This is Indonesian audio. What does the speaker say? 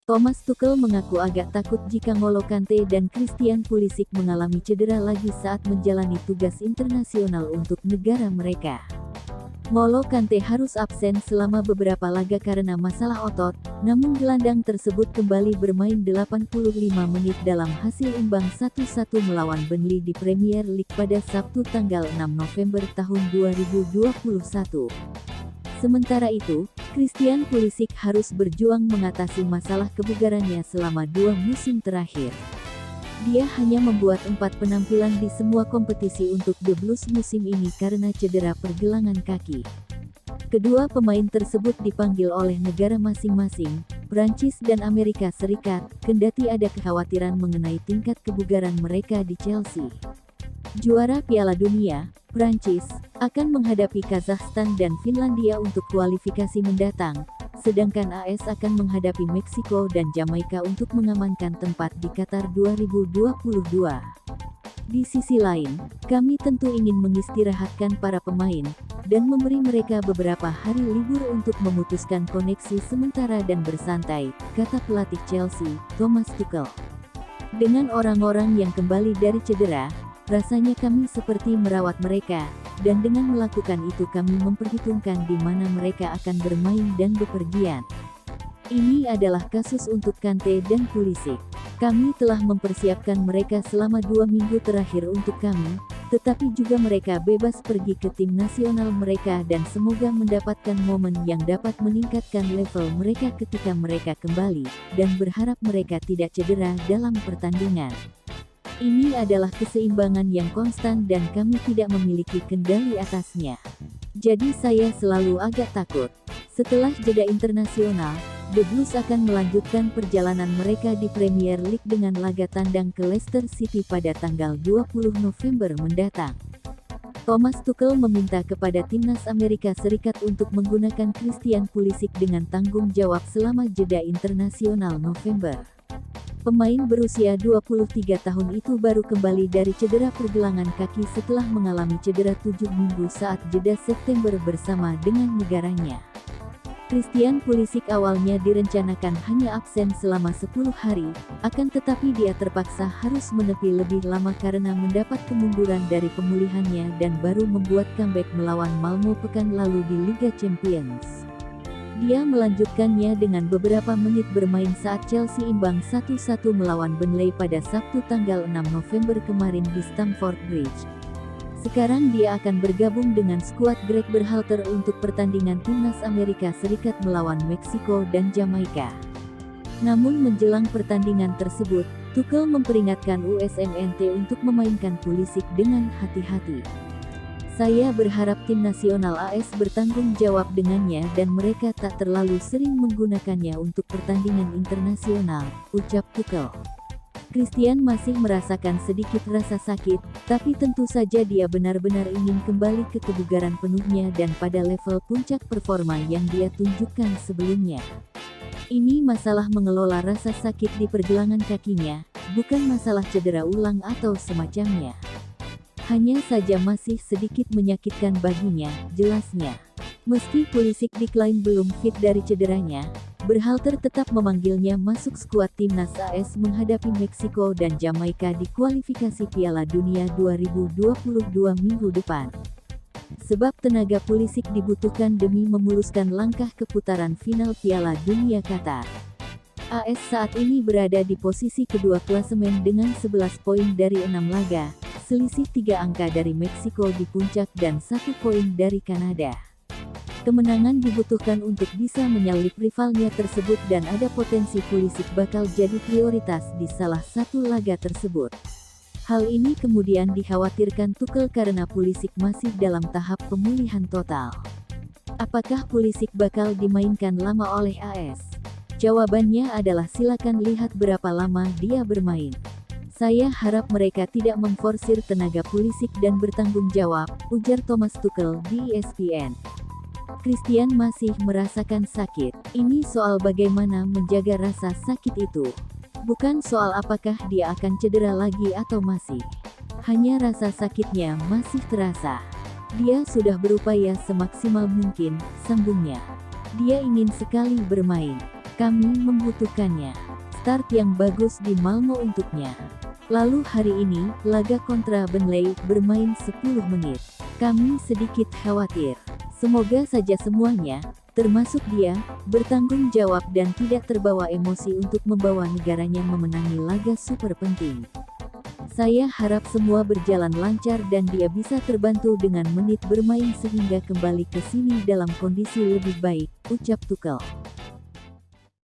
Thomas Tuchel mengaku agak takut jika N'Golo Kante dan Christian Pulisic mengalami cedera lagi saat menjalani tugas internasional untuk negara mereka. N'Golo Kante harus absen selama beberapa laga karena masalah otot, namun gelandang tersebut kembali bermain 85 menit dalam hasil imbang 1-1 melawan Burnley di Premier League pada Sabtu tanggal 6 November tahun 2021. Sementara itu, Christian Pulisic harus berjuang mengatasi masalah kebugarannya selama 2 musim terakhir. Dia hanya membuat 4 penampilan di semua kompetisi untuk The Blues musim ini karena cedera pergelangan kaki. Kedua pemain tersebut dipanggil oleh negara masing-masing, Prancis dan Amerika Serikat, kendati ada kekhawatiran mengenai tingkat kebugaran mereka di Chelsea. Juara Piala Dunia, Prancis, akan menghadapi Kazakhstan dan Finlandia untuk kualifikasi mendatang, sedangkan AS akan menghadapi Meksiko dan Jamaika untuk mengamankan tempat di Qatar 2022. Di sisi lain, kami tentu ingin mengistirahatkan para pemain, dan memberi mereka beberapa hari libur untuk memutuskan koneksi sementara dan bersantai, kata pelatih Chelsea, Thomas Tuchel. Dengan orang-orang yang kembali dari cedera, rasanya kami seperti merawat mereka, dan dengan melakukan itu kami memperhitungkan di mana mereka akan bermain dan bepergian. Ini adalah kasus untuk Kante dan Pulisic. Kami telah mempersiapkan mereka selama 2 minggu terakhir untuk kami, tetapi juga mereka bebas pergi ke tim nasional mereka dan semoga mendapatkan momen yang dapat meningkatkan level mereka ketika mereka kembali, dan berharap mereka tidak cedera dalam pertandingan. Ini adalah keseimbangan yang konstan dan kami tidak memiliki kendali atasnya. Jadi saya selalu agak takut. Setelah jeda internasional, The Blues akan melanjutkan perjalanan mereka di Premier League dengan laga tandang ke Leicester City pada tanggal 20 November mendatang. Thomas Tuchel meminta kepada timnas Amerika Serikat untuk menggunakan Christian Pulisic dengan tanggung jawab selama jeda internasional November. Pemain berusia 23 tahun itu baru kembali dari cedera pergelangan kaki setelah mengalami cedera 7 minggu saat jeda September bersama dengan negaranya. Christian Pulisic awalnya direncanakan hanya absen selama 10 hari, akan tetapi dia terpaksa harus menepi lebih lama karena mendapat kemunduran dari pemulihannya dan baru membuat comeback melawan Malmo pekan lalu di Liga Champions. Dia melanjutkannya dengan beberapa menit bermain saat Chelsea imbang 1-1 melawan Burnley pada Sabtu tanggal 6 November kemarin di Stamford Bridge. Sekarang dia akan bergabung dengan skuad Greg Berhalter untuk pertandingan timnas Amerika Serikat melawan Meksiko dan Jamaika. Namun menjelang pertandingan tersebut, Tuchel memperingatkan USMNT untuk memainkan Pulisic dengan hati-hati. Saya berharap tim nasional AS bertanggung jawab dengannya dan mereka tak terlalu sering menggunakannya untuk pertandingan internasional, ucap Tuchel. Christian masih merasakan sedikit rasa sakit, tapi tentu saja dia benar-benar ingin kembali ke kebugaran penuhnya dan pada level puncak performa yang dia tunjukkan sebelumnya. Ini masalah mengelola rasa sakit di pergelangan kakinya, bukan masalah cedera ulang atau semacamnya. Hanya saja masih sedikit menyakitkan baginya, jelasnya. Meski Pulisic diklaim belum fit dari cederanya, Berhalter tetap memanggilnya masuk skuad timnas AS menghadapi Meksiko dan Jamaika di kualifikasi Piala Dunia 2022 minggu depan. Sebab tenaga Pulisic dibutuhkan demi memuluskan langkah ke putaran final Piala Dunia Qatar. AS saat ini berada di posisi kedua klasemen dengan 11 poin dari 6 laga. Selisih 3 angka dari Meksiko di puncak dan 1 poin dari Kanada. Kemenangan dibutuhkan untuk bisa menyalip rivalnya tersebut dan ada potensi Pulisic bakal jadi prioritas di salah satu laga tersebut. Hal ini kemudian dikhawatirkan Tuchel karena Pulisic masih dalam tahap pemulihan total. Apakah Pulisic bakal dimainkan lama oleh AS? Jawabannya adalah silakan lihat berapa lama dia bermain. Saya harap mereka tidak memforsir tenaga Pulisic dan bertanggung jawab, ujar Thomas Tuchel di ESPN. Christian masih merasakan sakit. Ini soal bagaimana menjaga rasa sakit itu. Bukan soal apakah dia akan cedera lagi atau masih. Hanya rasa sakitnya masih terasa. Dia sudah berupaya semaksimal mungkin, sambungnya. Dia ingin sekali bermain. Kami membutuhkannya. Start yang bagus di Malmo untuknya. Lalu hari ini, laga kontra Burnley bermain 10 menit. Kami sedikit khawatir. Semoga saja semuanya, termasuk dia, bertanggung jawab dan tidak terbawa emosi untuk membawa negaranya memenangi laga super penting. Saya harap semua berjalan lancar dan dia bisa terbantu dengan menit bermain sehingga kembali ke sini dalam kondisi lebih baik, ucap Tuchel.